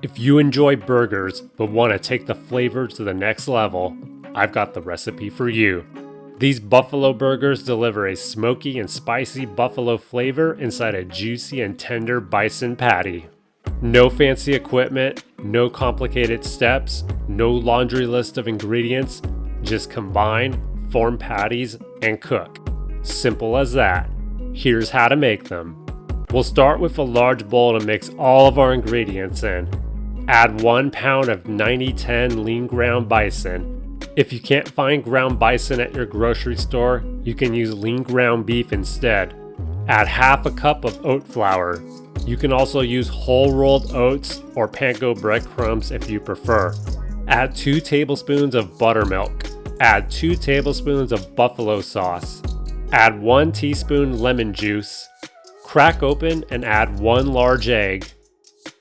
If you enjoy burgers but want to take the flavor to the next level, I've got the recipe for you. These buffalo burgers deliver a smoky and spicy buffalo flavor inside a juicy and tender bison patty. No fancy equipment, no complicated steps, no laundry list of ingredients, just combine, form patties, and cook. Simple as that. Here's how to make them. We'll start with a large bowl to mix all of our ingredients in. Add 1 pound of 90-10 lean ground bison. If you can't find ground bison at your grocery store, you can use lean ground beef instead. Add half a cup of oat flour. You can also use whole rolled oats or panko breadcrumbs if you prefer. Add 2 tablespoons of buttermilk. Add 2 tablespoons of buffalo sauce. Add 1 teaspoon lemon juice. Crack open and add 1 large egg.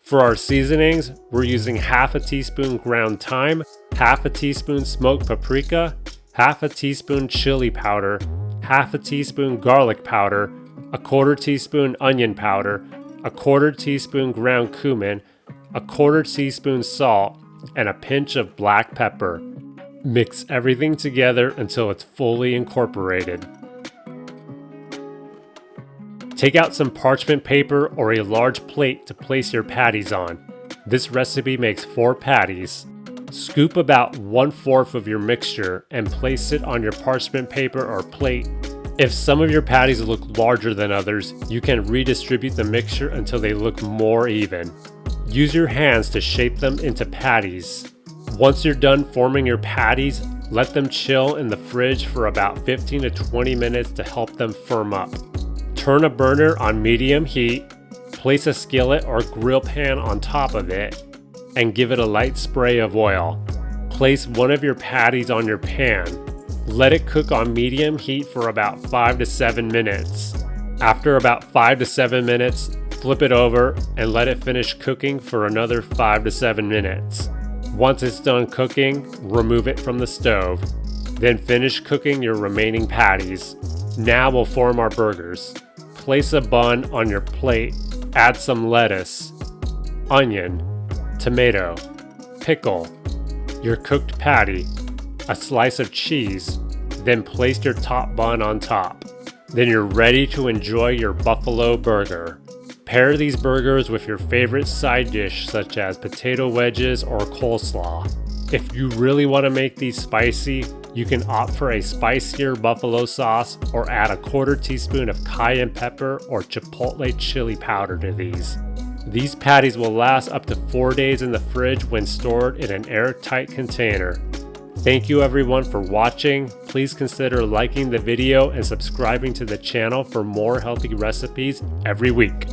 For our seasonings, we're using half a teaspoon ground thyme, half a teaspoon smoked paprika, half a teaspoon chili powder, half a teaspoon garlic powder, a 1/4 teaspoon onion powder, a 1/4 teaspoon ground cumin, a 1/4 teaspoon salt, and a pinch of black pepper. Mix everything together until it's fully incorporated. Take out some parchment paper or a large plate to place your patties on. This recipe makes 4 patties. Scoop about 1/4 of your mixture and place it on your parchment paper or plate. If some of your patties look larger than others, you can redistribute the mixture until they look more even. Use your hands to shape them into patties. Once you're done forming your patties, let them chill in the fridge for about 15 to 20 minutes to help them firm up. Turn a burner on medium heat, place a skillet or grill pan on top of it, and give it a light spray of oil. Place one of your patties on your pan. Let it cook on medium heat for about 5 to 7 minutes. After about 5 to 7 minutes, flip it over and let it finish cooking for another 5 to 7 minutes. Once it's done cooking, remove it from the stove. Then finish cooking your remaining patties. Now we'll form our burgers. Place a bun on your plate, add some lettuce, onion, tomato, pickle, your cooked patty, a slice of cheese, then place your top bun on top. Then you're ready to enjoy your buffalo burger. Pair these burgers with your favorite side dish such as potato wedges or coleslaw. If you really want to make these spicy, you can opt for a spicier buffalo sauce or add a 1/4 teaspoon of cayenne pepper or chipotle chili powder to these. These patties will last up to 4 days in the fridge when stored in an airtight container. Thank you everyone for watching. Please consider liking the video and subscribing to the channel for more healthy recipes every week.